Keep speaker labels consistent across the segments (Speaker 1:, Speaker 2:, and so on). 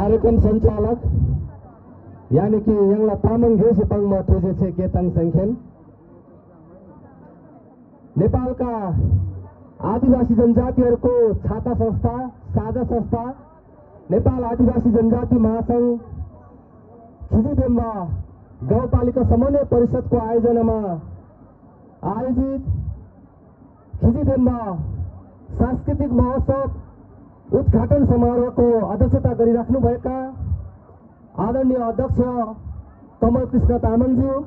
Speaker 1: कार्यक्रम सञ्चालक यानी कि यङला तामाङ घेसेपाङ म ठोजे छे गेताङ संखेन नेपालका आदिवासी जनजातिहरूको छाता संस्था साझा संस्था नेपाल आदिवासी जनजाति महासंघ खिचिडेम्बा गाउँपालिका समन्वय परिषदको आयोजनामा आयोजित खिचिडेम्बा सांस्कृतिक महोत्सव उद्घाटन समारोहको अध्यक्षता गरिराख्नुभएका आदरणीय अध्यक्ष कमल कृष्ण तामाङज्यू,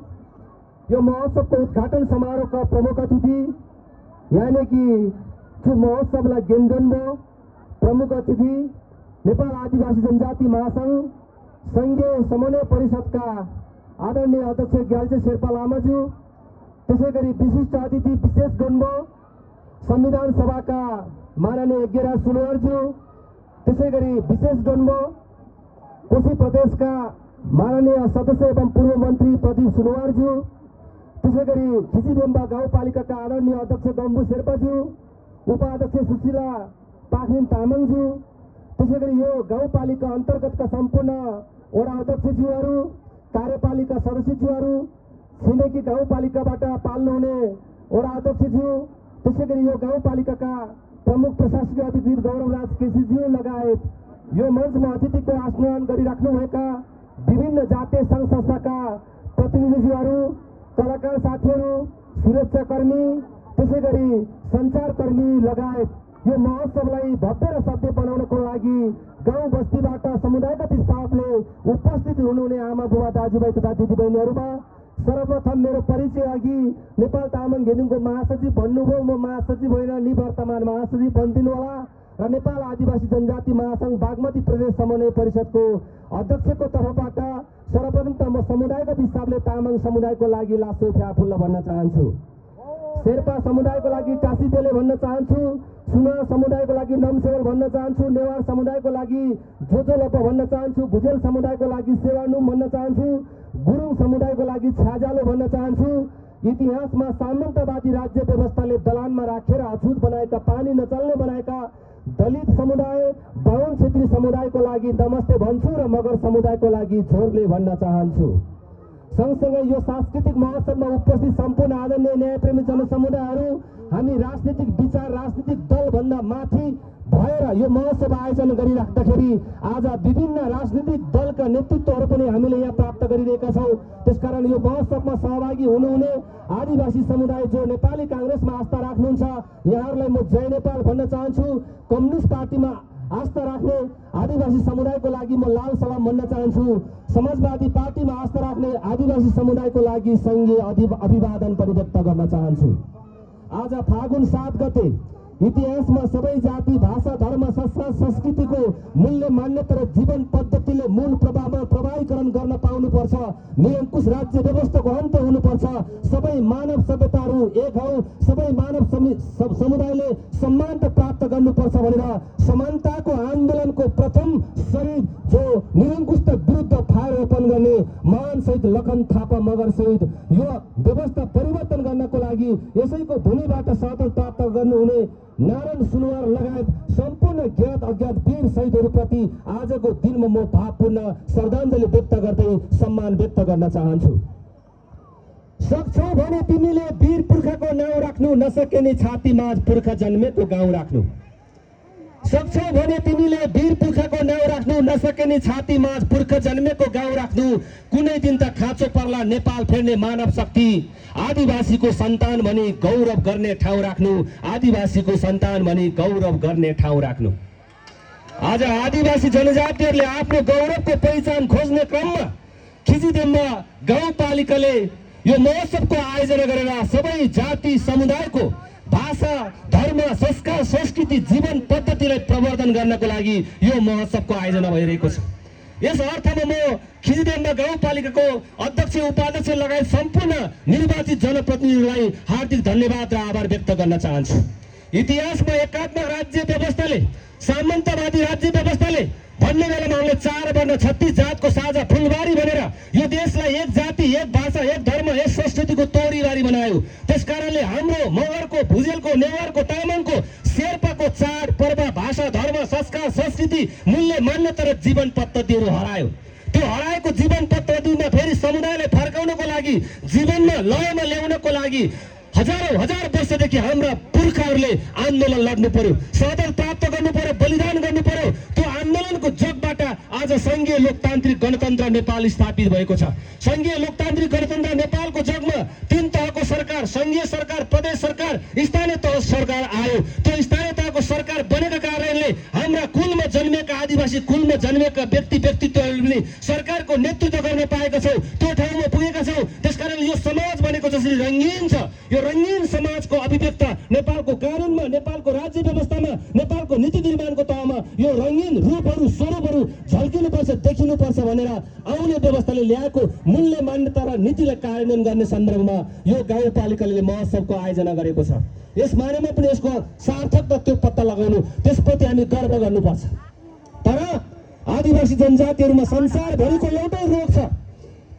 Speaker 1: यो महोत्सवको उद्घाटन समारोहका प्रमुख अतिथि यानी कि जो महोत्सवलाई गेन्जन्बो प्रमुख अतिथि नेपाल आदिवासी जनजाति महासंघ संघीय समन्वय परिषदका आदरणीय अध्यक्ष ग्याल्चे शेर्पा लामाज्यू, त्यसैगरी विशिष्ट अतिथि विशेष गणबो संविधान सभाका माननीय यज्ञराज सुनवारज्यू, त्यसैगरी विशेष गणबो कोशी प्रदेशका माननीय सदस्य एवं पूर्व मन्त्री प्रदीप सुनवारज्यू, त्यसैगरी खिचिडेम्बा गाउँपालिकाका आदरणीय अध्यक्ष गम्बु शेर्पाज्यू, उपाध्यक्ष सुशीला पाखरिन तामाङज्यू, त्यसैगरी यो गाउँपालिका अन्तर्गतका सम्पूर्ण वडा अध्यक्षज्यूहरू, कार्यपालिका सदस्यज्यूहरू, छिमेकी गाउँपालिकाबाट पाल्नुहुने वडा अध्यक्षज्यू, त्यसैगरी यो गाउँपालिकाका प्रमुख प्रशासकीय अधिकृत गौरवराज केसीज्यू लगायत यो मञ्चमा अतिथिको आसनन गरिराख्नुभएका विभिन्न जातीय सङ्घ संस्थाका प्रतिनिधिज्यूहरू, कलाकार साथीहरू, सुरक्षाकर्मी, त्यसैगरी सञ्चारकर्मी लगायत यो महोत्सवलाई भव्य र सभ्य बनाउनको लागि गाउँ बस्तीबाट समुदायगत स्टाफले उपस्थित हुनुहुने आमा बुबा दाजुभाइ तथा दिदीबहिनीहरूमा सर्वप्रथम मेरो परिचय अघि नेपाल तामाङ घेदिङको महासचिव भन्नुभयो, म महासचिव होइन निवर्तमान महासचिव बनिदिनु होला र नेपाल आदिवासी जनजाति महासंघ बागमती प्रदेश समन्वय परिषदको अध्यक्षको तर्फबाट सर्वप्रथम त म समुदायगत हिसाबले तामाङ समुदायको लागि लासो फ्याफुल्ल भन्न चाहन्छु, शेर्पा समुदायको लागि टासीदेले भन्न चाहन्छु, सुनवार समुदायको लागि नमसेवल भन्न चाहन्छु, नेवार समुदायको लागि जोजोलप भन्न चाहन्छु, भुजेल समुदायको लागि सेवानुम भन्न चाहन्छु, गुरुङ समुदायको लागि छ्याजालो भन्न चाहन्छु। इतिहासमा सामन्तवादी राज्य व्यवस्थाले दलानमा राखेर अछुत बनाएका, पानी नचल्ने बनाएका दलित समुदाय, बाहुन क्षेत्री समुदायको लागि नमस्ते भन्छु र मगर समुदायको लागि झोरले भन्न चाहन्छु। सँगसँगै यो सांस्कृतिक महोत्सवमा उपस्थित सम्पूर्ण आदरणीय न्यायप्रेमी जनसमुदायहरू, हामी राजनीतिक विचार राजनीतिक दलभन्दा माथि भएर यो महोत्सव आयोजना गरिराख्दाखेरि आज विभिन्न राजनीतिक दलका नेतृत्वहरू पनि हामीले यहाँ प्राप्त गरिरहेका छौँ। त्यसकारण यो महोत्सवमा सहभागी हुनुहुने आदिवासी समुदाय जो नेपाली काङ्ग्रेसमा आस्था राख्नुहुन्छ, यहाँहरूलाई म जय नेपाल भन्न चाहन्छु। कम्युनिस्ट पार्टीमा आस्था राख्ने आदिवासी समुदायको लागि म लाल सलाम भन्न चाहन्छु। समाजवादी पार्टीमा आस्था राख्ने आदिवासी समुदायको लागि सङ्घीय अभिवादन पनि व्यक्त गर्न चाहन्छु। आज फागुन 7 गते इतिहासमा सबै जाति भाषा धर्म संस्कार संस्कृतिको मूल्य मान्यता र जीवन पद्धतिले मूल प्रभावमा प्रभावीकरण गर्न पाउनुपर्छ, निरङ्कुश राज्य व्यवस्थाको अन्त हुनुपर्छ, सबै मानव सभ्यताहरू एक हौ, सबै मानव समुदायले सम्मान प्राप्त गर्नुपर्छ भनेर समानताको आन्दोलनको प्रथम शहीद जो निरङ्कुशता विरुद्ध फायर ओपन गर्ने महान शहीद लखन थापा मगर शहीद यो व्यवस्था परिवर्तन गर्नको लागि यसैको भूमिबाट स्वतन्त्र प्राप्त गर्नुहुने नारायण सुनवार लगायत सम्पूर्ण ज्ञात अज्ञात वीर शहीदहरूप्रति आजको दिनमा म भावपूर्ण श्रद्धाञ्जली व्यक्त गर्दै सम्मान व्यक्त गर्न चाहन्छु। सक्छौ भने तिमीले वीर पुर्खाको नाउँ राख्नु, नसकेनी छातीमा पुर्खा जन्मेको गाउँ राख्नु। सक्छौ भने तिमीले वीर पुर्खाको नाउँ राख्नु, नसकेनी छातीमा पुर्खा जन्मेको गाउँ राख्नु। कुनै दिन त खाँचो पर्ला नेपाल फेर्ने मानव शक्ति, आदिवासीको सन्तान भनी गौरव गर्ने ठाउँ राख्नु, आदिवासीको सन्तान भनी गौरव गर्ने ठाउँ राख्नु। आज आदिवासी जनजातिहरूले आफ्नो गौरवको पहिचान खोज्ने क्रममा खिचिडेम्बा गाउँपालिकाले यो महोत्सवको आयोजना गरेर सबै जाति समुदायको भाषा धर्म संस्कार संस्कृति जीवन पद्धतिलाई प्रवर्धन गर्नको लागि यो महोत्सवको आयोजना भइरहेको छ। यस अर्थमा म खिचिडेम्बा गाउँपालिकाको अध्यक्ष उपाध्यक्ष लगायत सम्पूर्ण निर्वाचित जनप्रतिनिधिलाई हार्दिक धन्यवाद र आभार व्यक्त गर्न चाहन्छु। इतिहासमा एकात्म राज्य व्यवस्थाले, सामन्तवादी राज्य व्यवस्थाले भन्ने बेलामा उनले 4 वर्ण 36 जातको साझा फुलबारी भनेर यो देशलाई एक जाति, एक भाषा, एक धर्म, एक संस्कृतिको तोरीबारी बनायो। त्यसकारणले हाम्रो मगरको, भुजेलको, नेवारको, तामाङको, शेर्पाको चाड पर्व, भाषा, धर्म, संस्कार, संस्कृति, मूल्य, मान्यता र जीवन पद्धतिहरू हरायो। त्यो हराएको जीवन पद्धतिमा फेरि समुदायलाई फर्काउनको लागि, जीवनमा लयमा ल्याउनको लागि हजार वर्षदेखि हाम्रा पुर्खाहरूले आन्दोलन लड्नु पर्यो, सदन प्राप्त गर्नु पर्यो, बलिदान गर्नु पर्यो। त्यो आन्दोलनको जगबाट आज संघीय लोकतान्त्रिक गणतन्त्र नेपाल स्थापित भएको छ। संघीय लोकतान्त्रिक गणतन्त्र नेपालको जगमा 3 तहको सरकार, संघीय सरकार, प्रदेश सरकार, स्थानीय तह सरकार आयो। त्यो स्थानीय तहको सरकार बनेका कारणले हाम्रा कुलमा जन्मेका आदिवासी, कुलमा जन्मेका व्यक्तित्वहरूले पनि सरकारको नेतृत्व गर्न पाएका छौँ, त्यो ठाउँमा पुगेका छौँ। त्यसकारण यो समाज भनेको जसरी रङ्गीन छ, यो रङ्गीन समाजको अभिव्यक्त नेपालको कानुनमा, नेपालको राज्य व्यवस्थामा, नेपालको नीति निर्माणको तहमा यो रङ्गीन रूपहरू, स्वरूपहरू झल्किनुपर्छ, देखिनुपर्छ भनेर आउने व्यवस्थाले ल्याएको मूल्य, मान्यता र नीतिलाई कार्यान्वयन गर्ने सन्दर्भमा यो गाउँपालिकाले महोत्सवको आयोजना गरेको छ। यस मानेमा पनि यसको सार्थकता त्यो पत्ता लगाउनु, त्यसप्रति हामी गर्व गर्नुपर्छ। तर आदिवासी जनजातिहरूमा संसारभरिको एउटै रोग छ।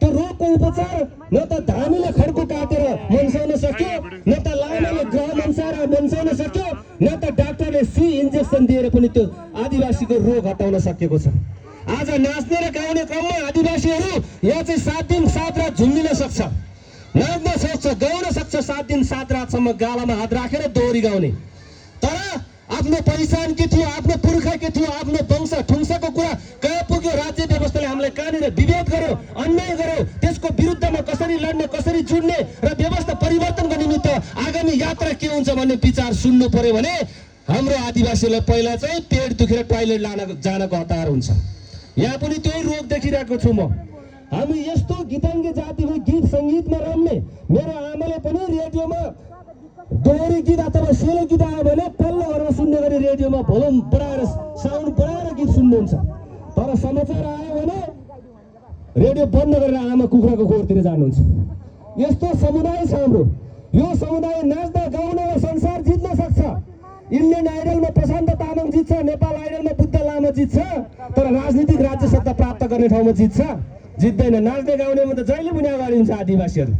Speaker 1: त्यो रोगको उपचार न त धामीले खड्को काटेर मन्साउन सक्यो, न त लामाले ग्रह मन्साउन सक्यो, न त डाक्टरले सुई इन्जेक्सन दिएर पनि त्यो आदिवासीको रोग हटाउन सकेको छ। आज नाच्ने र गाउने क्रममा आदिवासीहरू यहाँ चाहिँ 7 दिन 7 रात झुन्डिन सक्छ, नाच्न सक्छ, गाउन सक्छ। 7 दिन 7 रातसम्म गालामा हात राखेर दोहोरी गाउने। तर आफ्नो पहिचान के थियो, आफ्नो पुर्खा के थियो, आफ्नो वंश ठुङ्साको कुरा कहाँ पुग्यो? राज्य व्यवस्थाले हामीलाई कहाँनिर विभेद गर्यो, अन्याय गर्यो। त्यसको विरुद्धमा कसरी लड्ने, कसरी जुड्ने र व्यवस्था परिवर्तनको निमित्त आगामी यात्रा के हुन्छ भन्ने विचार सुन्नु पर्यो भने हाम्रो आदिवासीलाई पहिला चाहिँ पेट दुखेर टोयलेट जानको हतार हुन्छ। यहाँ पनि त्यही रोग देखिरहेको छु म। हामी यस्तो गीताङ्गे जातिको गीत सङ्गीतमा रम्ने, मेरो आमाले पनि रेडियोमा दोहोरी गीत अथवा सेलो गीत आयो भने पल्लो घरमा सुन्ने गरी रेडियोमा भोल्युम बढाएर, साउन्ड बढाएर गीत सुन्नुहुन्छ। तर समाचार आयो भने रेडियो बन्द गरेर आमा कुखुराको खोरतिर जानुहुन्छ। यस्तो समुदाय छ हाम्रो। यो समुदाय नाच्दा गाउनमा संसार जित्न सक्छ। इन्डियन आइडलमा प्रशान्त तामाङ जित्छ, नेपाल आइडलमा बुद्ध लामा जित्छ, तर राजनीतिक राज्य सत्ता प्राप्त गर्ने ठाउँमा जित्दैन। नाच्ने गाउनेमा त जहिले पनि अगाडि हुन्छ आदिवासीहरू।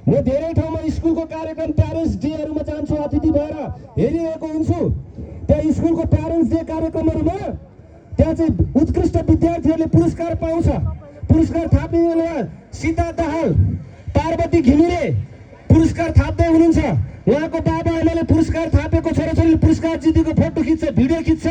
Speaker 1: म धेरै ठाउँमा स्कुलको कार्यक्रम, प्यारेन्ट्स डेहरूमा जान्छु, अतिथि भएर हेरिरहेको हुन्छु। त्यहाँ स्कुलको प्यारेन्ट्स डे कार्यक्रमहरूमा त्यहाँ चाहिँ उत्कृष्ट विद्यार्थीहरूले पुरस्कार पाउँछ। पुरस्कार थाप्ने बेला सीता दाहाल, पार्वती घिमिरे पुरस्कार थाप्दै हुनुहुन्छ। उहाँको बाबा आमाले पुरस्कार थापेको छोराछोरीले पुरस्कार जितेको फोटो खिच्छ, भिडियो खिच्छ।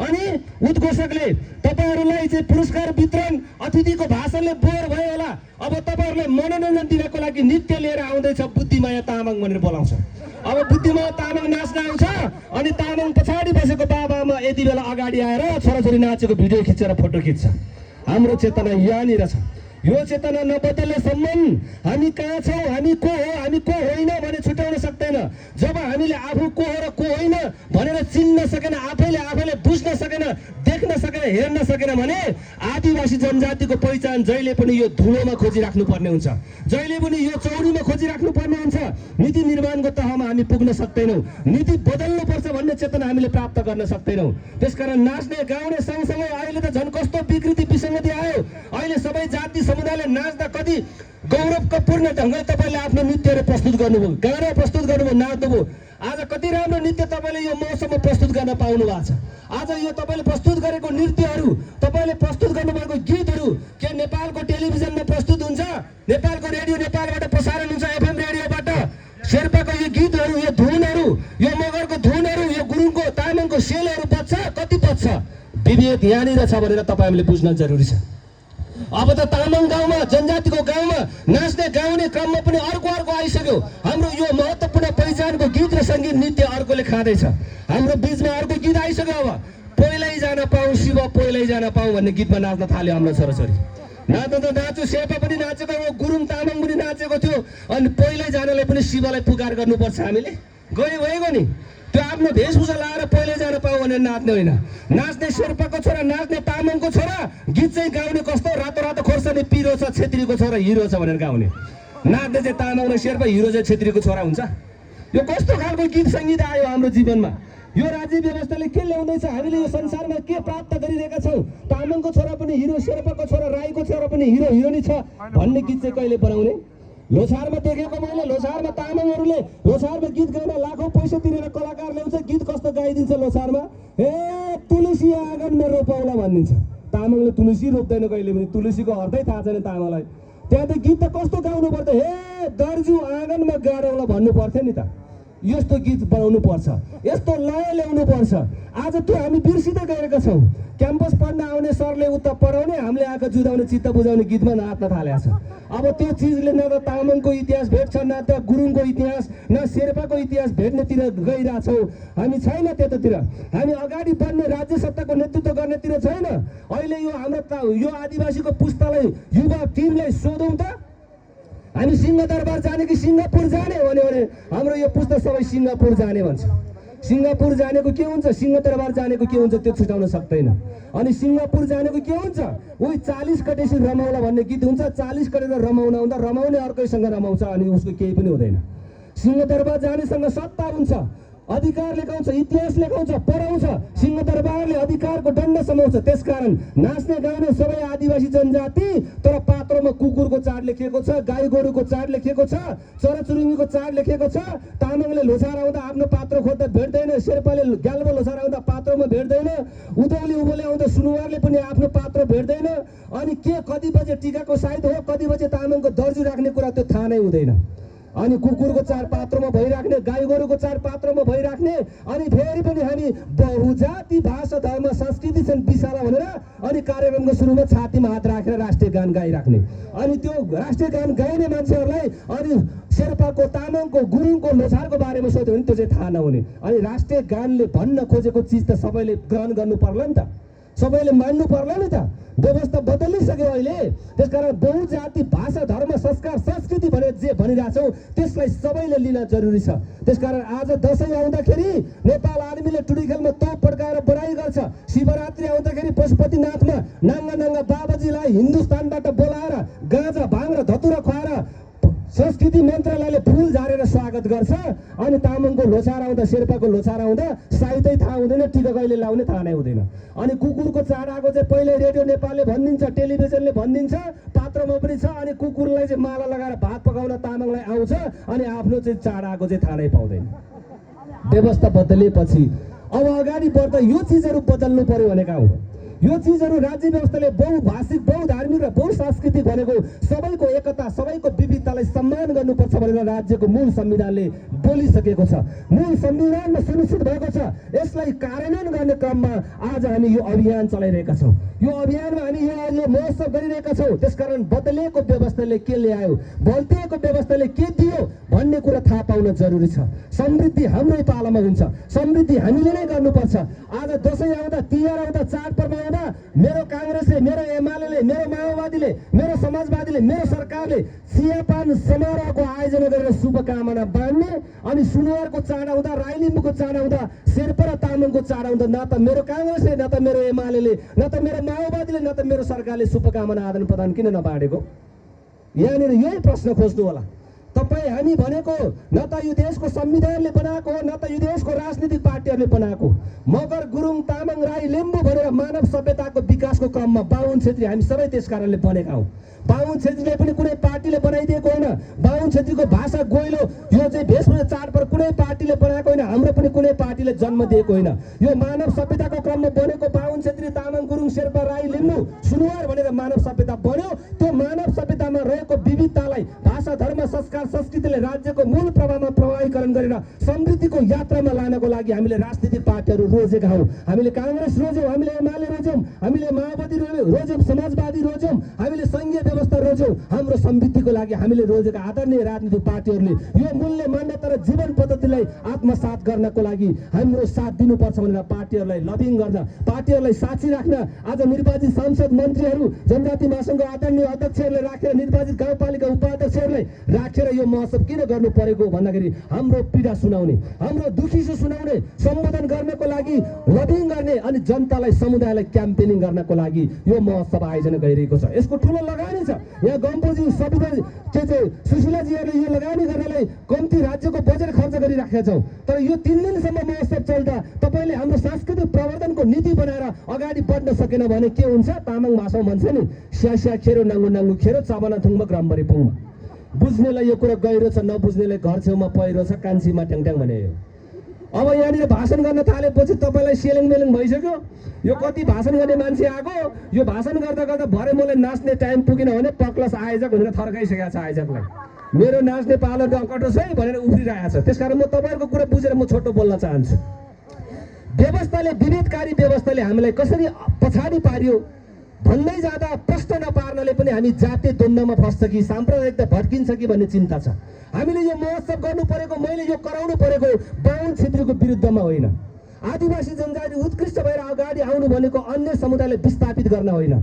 Speaker 1: अनि उद्घोषकले तपाईँहरूलाई चाहिँ पुरस्कार वितरण अतिथिको भाषणले बोर भयो होला, अब तपाईँहरूलाई मनोरञ्जन दिनको लागि नृत्य लिएर आउँदैछ बुद्धिमाया तामाङ भनेर बोलाउँछ। अब बुद्धिमाया तामाङ नाच्न आउँछ अनि तामाङ पछाडि बसेको बाबाआमा यति बेला अगाडि आएर छोराछोरी नाचेको भिडियो खिचेर फोटो खिच्छ। हाम्रो चेतना यहाँनिर छ। यो चेतना नबदलेसम्म हामी कहाँ छौँ, हामी को हो, हामी को होइन भने छुट्याउन सक्दैन। जब हामीले आफू को हो र को होइन भनेर चिन्न सकेन, आफैले बुझ्न सकेन, देख्न सकेन, हेर्न सकेन भने आदिवासी जनजातिको पहिचान जहिले पनि यो धुलोमा खोजिराख्नु पर्ने हुन्छ, जहिले पनि यो चौरीमा खोजिराख्नु पर्ने हुन्छ। नीति निर्माणको तहमा हामी पुग्न सक्दैनौँ, नीति बदल्नुपर्छ भन्ने चेतना हामीले प्राप्त गर्न सक्दैनौँ। त्यसकारण नाच्ने गाउने सँगसँगै अहिले त झन् कस्तो विकृति विसङ्गति आयो। अहिले सबै जाति समुदायले नाच्दा कति गौरवपूर्ण ढङ्गले तपाईँले आफ्नो नृत्यहरू प्रस्तुत गर्नुभयो, गाना प्रस्तुत गर्नुभयो, नाच्नुभयो। आज कति राम्रो नृत्य तपाईँले यो मौसममा प्रस्तुत गर्न पाउनु भएको छ। आज यो तपाईँले प्रस्तुत गरेको नृत्यहरू, तपाईँले प्रस्तुत गर्नुभएको गीतहरू के नेपालको टेलिभिजनमा प्रस्तुत हुन्छ, नेपालको रेडियो नेपालबाट प्रसारण हुन्छ, एफएम रेडियोबाट। शेर्पाको यो गीतहरू, यो धुनहरू, यो मगरको धुनहरू, यो गुरुङको तामाङको सेलहरू बज्छ, कति बज्छ? विभेद यहाँनिर छ भनेर तपाईँहरूले बुझ्न जरुरी छ। अब त तामाङ गाउँमा, जनजातिको गाउँमा नाच्ने गाउने क्रममा पनि अर्को आइसक्यो। हाम्रो यो महत्त्वपूर्ण पहिचानको गीत र सङ्गीत नृत्य अर्कोले खाँदैछ। हाम्रो बिचमा अर्को गीत आइसक्यो। अब पहिल्यै जान पाऊँ शिव, पहिल्यै जान पाऊँ भन्ने गीतमा नाच्न थाल्यो हाम्रो छोराछोरी। नाच्न त नाच्यो, शेर्पा पनि नाचेको, गुरुङ तामाङ पनि नाचेको थियो। अनि पहिल्यै जानलाई पनि शिवलाई पुकार गर्नुपर्छ हामीले। गयो भइगयो नि। त्यो आफ्नो वेशभूषा लाएर पहिल्यै जान पाऊ भनेर नाच्ने होइन। नाच्ने शेर्पाको छोरा, नाच्ने तामाङको छोरा, गीत चाहिँ गाउने कस्तो रातो रातो खोर्सानी पिरो छ, छेत्रीको छोरा हिरो छ भनेर गाउने। नाच्ने चाहिँ तामाङ र शेर्पा, हिरो चाहिँ छेत्रीको छोरा हुन्छ। यो कस्तो खालको गीत सङ्गीत आयो हाम्रो जीवनमा? यो राज्य व्यवस्थाले के ल्याउँदैछ? हामीले यो संसारमा के प्राप्त गरिरहेका छौँ? तामाङको छोरा पनि हिरो, शेर्पाको छोरा, राईको छोरा पनि हिरो हिरोनी छ भन्ने गीत चाहिँ कहिले बनाउने? लोसारमा देखेको मैले, लोसारमा तामाङहरूले लोसारमा गीत गाउन लाखौँ पैसा तिरेर कलाकार ल्याउँछ। गीत कस्तो गाइदिन्छ लोसारमा? तुलसी आँगनमा रोपाउला भनिदिन्छ। तामाङले तुलसी रोप्दैन कहिले पनि, तुलसीको अर्थै थाहा छैन तामाङलाई। त्यहाँ त गीत त कस्तो गाउनु पर्थ्यो? दर्जु आँगनमा गाडौला भन्नु पर्थ्यो नि त। यस्तो गीत बनाउनु पर्छ, यस्तो लय ल्याउनु पर्छ। आज त्यो हामी बिर्सिँदै गएका छौँ। क्याम्पस पढ्न आउने सरले उता पढाउने, हामीले आँखा जुदाउने चित्त बुझाउने गीतमा नाच्न थालेको छ। अब त्यो चिजले न त तामाङको इतिहास भेट्छ, न त गुरुङको इतिहास, न शेर्पाको इतिहास भेट्नेतिर गइरहेछौँ हामी। छैन त्यतातिर। हामी अगाडि बढ्ने, राज्य सत्ताको नेतृत्व गर्नेतिर छैन। अहिले यो हाम्रो यो आदिवासीको पुस्तालाई, युवा टिमलाई सोधौँ त, हामी सिंहदरबार जाने कि सिङ्गापुर जाने भन्यो भने हाम्रो यो पुस्ता सबै सिङ्गापुर जाने भन्छ। सिङ्गापुर जानेको के हुन्छ, सिंहदरबार जानेको के हुन्छ त्यो छुटाउन सक्दैन। अनि सिङ्गापुर जानेको के हुन्छ? उही 40 कटेसी रमाउला भन्ने गीत हुन्छ। 40 कटेर रमाउन आउँदा रमाउने अर्कैसँग रमाउँछ अनि उसको केही पनि हुँदैन। सिंहदरबार जानेसँग सत्ता हुन्छ, अधिकार लेखाउँछ, इतिहास लेखाउँछ, पढाउँछ। सिंहदरबारले अधिकारको दण्ड समाउँछ। त्यसकारण नाच्ने गाउने सबै आदिवासी जनजाति, तर पात्रोमा कुकुरको चाड लेखिएको छ, गाई गोरुको चाड लेखिएको छ, चराचुरुङ्गीको चाड लेखिएको छ। तामाङले लोसार आउँदा आफ्नो पात्रो खोज्दा भेट्दैन, शेर्पाले ग्याल्बो लोसार आउँदा पात्रोमा भेट्दैन, उधौली उभोले आउँदा सुनुवारले पनि आफ्नो पात्रो भेट्दैन। अनि के कति बजे टिकाको साइत हो, कति बजे तामाङको दर्जु राख्ने कुरा त्यो थाहा नै हुँदैन। अनि कुकुरको चाड पात्रोमा भइराख्ने, गाई गोरुको चाड पात्रोमा भइराख्ने। अनि फेरि पनि हामी बहुजाति भाषा धर्म संस्कृति छन् विशाला भनेर अनि कार्यक्रमको सुरुमा छातीमा हात राखेर राष्ट्रिय गान गाइराख्ने। अनि त्यो राष्ट्रिय गान गाइने मान्छेहरूलाई अनि शेर्पाको, तामाङको, गुरुङको, लोसारको बारेमा सोध्यो भने त्यो चाहिँ थाहा नहुने। अनि राष्ट्रिय गानले भन्न खोजेको चिज त सबैले ग्रहण गर्नु पर्ला नि त, सबैले मान्नु पर्ला नि त। व्यवस्था बदलिसक्यो अहिले। त्यसकारण बहुजाति भाषा धर्म संस्कार संस्कृति भनेर जे भनिरहेछौँ त्यसलाई सबैले लिन जरुरी छ। त्यसकारण आज दसैँ आउँदाखेरि नेपाल आर्मीले टुडी खेलमा तोप पड्काएर बढाइ गर्छ। शिवरात्रि आउँदाखेरि पशुपतिनाथमा नाङ्गा नाङ्गा बाबाजीलाई हिन्दुस्तानबाट बोलाएर गाँजा भाङ र धतुरा खुवाएर संस्कृति मन्त्रालयले फुल झारेर स्वागत गर्छ। अनि तामाङको लोसार आउँदा, शेर्पाको लोसार आउँदा साइतै थाहा हुँदैन, टिका कहिले लाउने थाहा नै हुँदैन। अनि कुकुरको चाड आएको चाहिँ पहिले रेडियो नेपालले भनिदिन्छ, टेलिभिजनले भनिदिन्छ, पात्रमा पनि छ। अनि कुकुरलाई चाहिँ माला लगाएर भात पकाउन तामाङलाई आउँछ, अनि आफ्नो चाहिँ चाड आएको चाहिँ थाहा नै पाउँदैन। व्यवस्था बदलिएपछि अब अगाडि बढ्दा यो चिजहरू बदल्नु पर्यो भनेका हौँ। यो चिजहरू राज्य व्यवस्थाले बहुभाषिक, बहुधार्मिक र बहुसांस्कृतिक भनेको सबैको एकता, सबैको विविधतालाई सम्मान गर्नुपर्छ भनेर राज्यको मूल संविधानले बोलिसकेको छ। मूल संविधानमा सुनिश्चित भएको छ। यसलाई कार्यान्वयन गर्ने क्रममा आज हामी यो अभियान चलाइरहेका छौँ। यो अभियानमा हामी यो महोत्सव गरिरहेका छौँ। त्यसकारण बदलिएको व्यवस्थाले के ल्यायो, बदलिएको व्यवस्थाले के दियो भन्ने कुरा थाहा पाउन जरुरी छ। समृद्धि हाम्रै पालामा हुन्छ, समृद्धि हामीले नै गर्नुपर्छ। आज दसैँ आउँदा, तिहार आउँदा, चाडपर्व आउँदा मेरो काङ्ग्रेसले, मेरो एमाले, मेरो माओवादीले, मेरो समाजवादीले, मेरो सरकारले चियापान समारोहको आयोजना गरेर शुभकामना बाँड्ने। अनि सुनुवारको चाड आउँदा, राई लिम्बूको चाड आउँदा, शेर्पा र तामाङको चाड आउँदा न त मेरो काङ्ग्रेसले, न त मेरो एमाले, न त मेरो माओवादीले, न त मेरो सरकारले शुभकामना आदान प्रदान किन नबाँडेको? यहाँनिर यही प्रश्न खोज्नु होला। तपाईँ हामी भनेको न त यो देशको संविधानले बनाएको हो, न त यो देशको राजनीतिक पार्टीहरूले बनाएको। मगर, गुरुङ, तामाङ, राई, लिम्बू भनेर मानव सभ्यताको विकासको क्रममा बाहुन छेत्री हामी सबै त्यस कारणले बनेका हौँ। बाहुन छेत्रीलाई पनि कुनै पार्टीले बनाइदिएको होइन। बाहुन छेत्रीको भाषा गोइलो, यो चाहिँ भेषभूषा चाडपर्व कुनै पार्टीले बनाएको होइन, हाम्रो पनि कुनै पार्टीले जन्म दिएको होइन। यो मानव सभ्यताको क्रममा बनेको बाहुन छेत्री, तामाङ, गुरुङ, शेर्पा, राई, लिम्बू, सुनुवार भनेर मानव सभ्यता बन्यो। त्यो मानव सभ्यतामा रहेको विविधतालाई, भाषा धर्म संस्कार संस्कृतिले राज्यको मूल प्रवाहमा प्रवाहीकरण गरेर समृद्धिको यात्रामा लानको लागि हामीले राजनीतिक पार्टीहरू रोजेका हौँ। हामीले काङ्ग्रेस रोज्यौँ, हामीले एमाले रोज्यौँ, हामीले माओवादी रोज्यौँ, समाजवादी रोज्यौँ, हामीले सङ्घीय व्यवस्था रोज्यौँ। हाम्रो समृद्धिको लागि हामीले रोजेका आदरणीय राजनीतिक पार्टीहरूले यो मूल्य मान्यता र जीवन पद्धतिलाई आत्मसात गर्नको लागि हाम्रो साथ दिनुपर्छ भनेर पार्टीहरूलाई लबिङ गर्न, पार्टीहरूलाई साक्षी राख्न आज निर्वाचित सांसद, मन्त्रीहरू, जनजाति महासङ्घको आदरणीय अध्यक्षहरूले राखेर विवादित गाउँपालिका उपाध्यक्षहरूलाई राखेर यो महोत्सव किन गर्नु परेको भन्दाखेरि हाम्रो पीडा सुनाउने, हाम्रो दुखी सुनाउने, सम्बोधन गर्नको लागि, लबिङ गर्ने अनि जनतालाई समुदायलाई क्याम्पेनिङ गर्नको लागि यो महोत्सव आयोजना गरिरहेको छ। यसको ठुलो लगानी छ। यहाँ गम्पुजी सविता सुशीलाजीहरूले यो लगानी गर्नलाई कम्ती राज्यको बजेट खर्च गरिराखेका छौँ। तर यो 3 दिनसम्म महोत्सव चल्दा तपाईँले हाम्रो सांस्कृतिक प्रवर्धनको नीति बनाएर अगाडि बढ्न सकेन भने के हुन्छ? तामाङ भाषामा भन्छ नि, स्या खेरो नाङ्गु नाङ्गु खेरो चाबना थुङ्ग ग्रामभरि पुङ्ग। बुझ्नेलाई यो कुरा गहिरो छ, नबुझ्नेलाई घर छेउमा पहिरो छ, कान्छीमा ट्याङट्याङ भने हो। अब यहाँनिर भाषण गर्न थालेपछि तपाईँलाई सेलेङ मेलेङ भइसक्यो। यो कति भाषण गर्ने मान्छे आएको, यो भाषण गर्दा गर्दा भरे मलाई नाच्ने टाइम पुगेन भने पक्लस आयोजक भनेर थर्काइसकेको छ आयोजकलाई। मेरो नाच्ने पालो डकटो छ है भनेर उफ्रिरहेको छ। त्यसकारण म तपाईँहरूको कुरा बुझेर म छोटो बोल्न चाहन्छु। व्यवस्थाले, विभेदकारी व्यवस्थाले हामीलाई कसरी पछाडि पार्यो भन्दै जाँदा प्रश्न नपार्नले पनि हामी जातीय द्वन्द्वमा फस्छ कि साम्प्रदायिकता भड्किन्छ कि भन्ने चिन्ता छ। हामीले यो महोत्सव गर्नु परेको, मैले यो कराउनु परेको बाहुन क्षेत्रीको विरुद्धमा होइन, आदिवासी जनजाति उत्कृष्ट भएर अगाडि आउनु भनेको अन्य समुदायलाई विस्थापित गर्न होइन,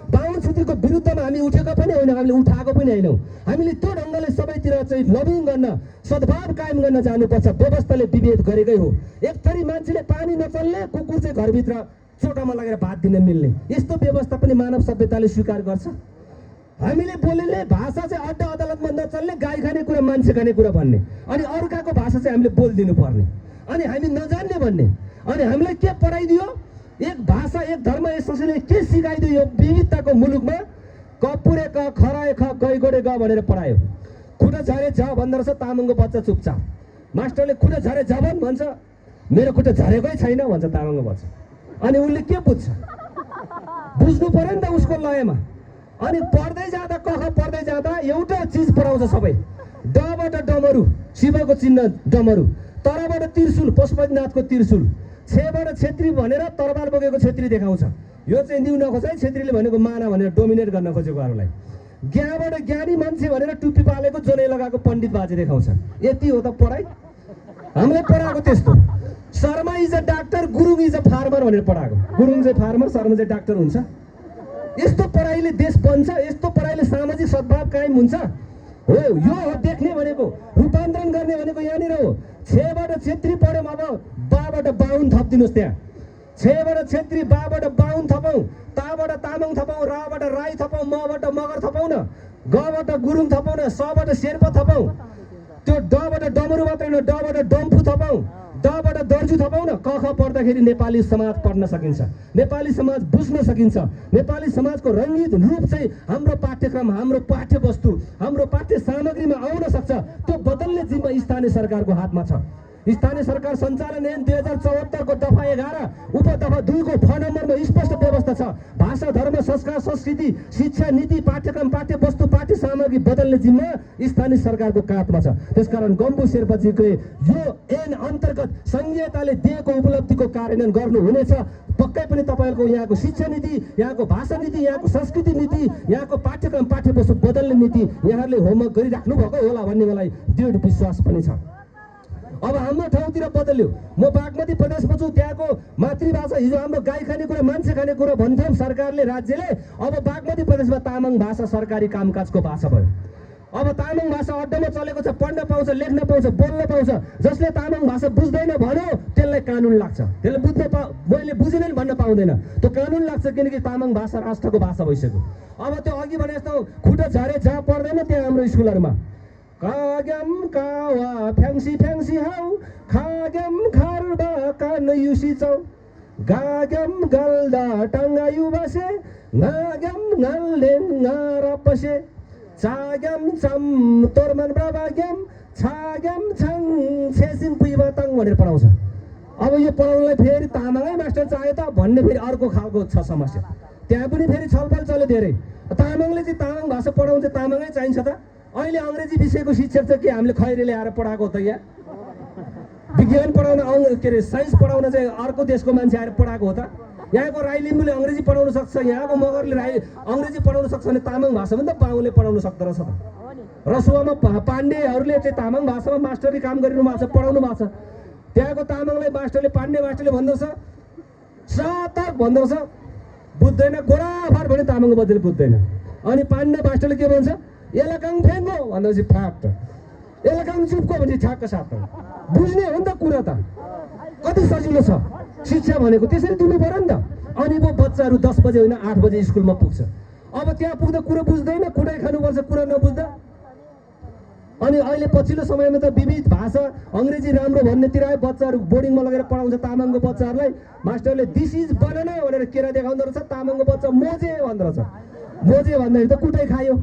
Speaker 1: बाहुन क्षेत्रीको विरुद्धमा हामी उठेको पनि होइन, हामीले उठाएको पनि होइनौँ। हामीले त्यो ढङ्गले सबैतिर चाहिँ लबिङ गर्न, सद्भाव कायम गर्न जानुपर्छ। व्यवस्थाले विभेद गरेकै हो। एक थरी मान्छेले पानी नचल्ने, कुकुर चाहिँ घरभित्र चोटामा लगेर भात दिन मिल्ने, यस्तो व्यवस्था पनि मानव सभ्यताले स्वीकार गर्छ। हामीले बोल्ने भाषा चाहिँ अड्डा अदालतमा नचल्ने, गाई खाने कुरा मान्छे खाने कुरा भन्ने, अनि अर्काको भाषा चाहिँ हामीले बोलिदिनु पर्ने, अनि हामी नजान्ने भन्ने। अनि हामीलाई के पढाइदियो? एक भाषा, एक धर्म, एक संस्कृतिले के सिकाइदियो? यो विविधताको मुलुकमा कपुरे क खराए ख गई गोडे ग भनेर पढायो। खुट्टा झरे झ भन्दो रहेछ तामाङको बच्चा चुपचाप। मास्टरले खुट्टा झरे झ भन्छ, मेरो खुट्टा झरेकै छैन भन्छ तामाङको बच्चा। अनि उसले के बुझ्छ? बुझ्नु पर्यो नि त उसको लयमा। अनि पढ्दै जाँदा कख पढ्दै जाँदा एउटा चिज पढाउँछ सबै। डबाट डमरू, शिवको चिन्ह डमरू, तरबाट त्रिशूल, पशुपतिनाथको त्रिशूल, छेबाट छेत्री भनेर तरबार बोकेको छेत्री देखाउँछ। यो चाहिँ दिउ नखोज है, छेत्रीले भनेको माना भनेर डोमिनेट गर्न खोजेको अरूलाई। ज्ञाबाट ज्ञानी मान्छे भनेर टुप्पी पालेको जोनै लगाएको पण्डित बाजे देखाउँछ। यति हो त पढाइ? हामीले पढाएको त्यस्तो। Sharma is a doctor, Gurung is a farmer भनेर पढाएको। गुरुङ चाहिँ फार्मर, शर्मा चाहिँ डाक्टर हुन्छ। यस्तो पढाइले देश बन्छ? यस्तो पढाइले सामाजिक सद्भाव कायम हुन्छ? हो, यो हो देख्ने भनेको। रूपान्तरण गर्ने भनेको यहाँनिर हो। छेबाट छेत्री पढ्यौँ, अब बाबाट बाहुन थपिदिनुहोस् त्यहाँ। छेबाट छेत्री, बाबाट बाहुन थपौँ, ताबाट तामाङ थपौँ, राबाट राई थपौँ, मबाट मगर थपौँ न, गबाट गुरुङ थपौँ न, सबाट शेर्पा थपौँ, त्यो डबाट डमरू मात्रै न, डबाट डम्फु थपौँ, डबाट दर्जु थपौँ न। क ख पढ्दाखेरि नेपाली समाज पढ्न सकिन्छ, नेपाली समाज बुझ्न सकिन्छ। नेपाली समाजको रङ्गित रूप चाहिँ हाम्रो पाठ्यक्रम, हाम्रो पाठ्यवस्तु, हाम्रो पाठ्य सामग्रीमा आउन सक्छ। त्यो बदल्ने जिम्मा स्थानीय सरकारको हातमा छ। स्थानीय सरकार सञ्चालन ऐन 2074 को दफा 11 उपदफा 2 को फ नम्बरमा स्पष्ट व्यवस्था छ। भाषा, धर्म, संस्कार, संस्कृति, शिक्षा नीति, पाठ्यक्रम, पाठ्यवस्तु, पाठ्य सामग्री बदल्ने जिम्मा स्थानीय सरकारको काँधमा छ। त्यसकारण गम्बु शेर्पाजीको यो ऐन अन्तर्गत संघीयताले दिएको उपलब्धिको कार्यान्वयन गर्नुहुनेछ। पक्कै पनि तपाईँहरूको यहाँको शिक्षा नीति, यहाँको भाषा नीति, यहाँको संस्कृति नीति, यहाँको पाठ्यक्रम, पाठ्यवस्तु बदल्ने नीति यहाँहरूले होमवर्क गरिराख्नु भएको होला भन्ने मलाई दृढ विश्वास पनि छ। अब हाम्रो ठाउँतिर बदल्यो। म बागमती प्रदेशमा छु, त्यहाँको मातृभाषा, हिजो हाम्रो गाई खाने कुरा, मान्छे खाने कुरा भन्थ्यौँ सरकारले, राज्यले। अब बागमती प्रदेशमा तामाङ भाषा सरकारी कामकाजको भाषा भयो। अब तामाङ भाषा अड्डामा चलेको छ, पढ्न पाउँछ, लेख्न पाउँछ, बोल्न पाउँछ। जसले तामाङ भाषा बुझ्दैन भन्यो त्यसलाई कानुन लाग्छ। त्यसले मैले बुझिनँ भन्न पाउँदैन, त्यो कानुन लाग्छ, किनकि तामाङ भाषा राष्ट्रको भाषा भइसक्यो। अब त्यो अघि भने जस्तो खुट्टा झरे झा पर्दैन त्यहाँ हाम्रो स्कुलहरूमा। काग्याम कावा फ्याङ्सी फ्याङ्सी हाउ, खाग्याम खारुडा कान युसी चौ, गाग्याम गल्दा टाङ्गा युबासे, गाग्याम गाल्देन गारा पसे, चाग्याम चम तोरमान ब्राबाग्याम, छाग्याम छाङ छेसिङ पुइबा ताङ भनेर पढाउँछ। अब यो पढाउनलाई फेरि तामाङै मास्टर चाहियो त भन्ने फेरि अर्को खालको छ समस्या। त्यहाँ पनि फेरि छलफल चल्यो धेरै। तामाङले चाहिँ तामाङ भाषा पढाउँछ, तामाङै चाहिन्छ त। अहिले अङ्ग्रेजी विषयको शिक्षक चाहिँ के हामीले खैरेले आएर पढाएको हो त? यहाँ विज्ञान पढाउन, के अरे साइन्स पढाउन चाहिँ अर्को देशको मान्छे आएर पढाएको हो त? यहाँको राई लिम्बूले अङ्ग्रेजी पढाउन सक्छ, यहाँको मगरले अङ्ग्रेजी पढाउन सक्छ भने तामाङ भाषा पनि त बाहुले पढाउन सक्दो रहेछ त। रसुवामा पाण्डेहरूले चाहिँ तामाङ भाषामा मास्टरी काम गरिनु भएको छ, पढाउनु भएको छ। त्यहाँको तामाङलाई मास्टरले पाण्डे भन्दो रहेछ, सातक भन्दो रहेछ, बुझ्दैन। गोराफाट भने तामाङको बजेले बुझ्दैन। अनि पाण्डे मास्टरले के भन्छ?
Speaker 2: एलाकाङ फेङ्गो भनेपछि फ्याट, एलाकाङ चुपको भने ठ्याक्क साथ बुझ्ने हो नि त कुरा त। कति सजिलो छ शिक्षा भनेको, त्यसरी दिनु पर्यो नि त। अनि वो बच्चाहरू 10 बजे होइन 8 बजे स्कुलमा पुग्छ। अब त्यहाँ पुग्दा कुरा बुझ्दैन, कुटाइ खानुपर्छ कुरा नबुझ्दा। अनि अहिले पछिल्लो समयमा त विविध भाषा अङ्ग्रेजी राम्रो भन्नेतिर आयो, बच्चाहरू बोर्डिङमा लगेर पढाउँछ तामाङको बच्चाहरूलाई। मास्टरले दिस इज बनाना भनेर केरा देखाउँदो रहेछ, तामाङको बच्चा मोजे भन्दो रहेछ। मोजे भन्दाखेरि त कुटाइ खायो।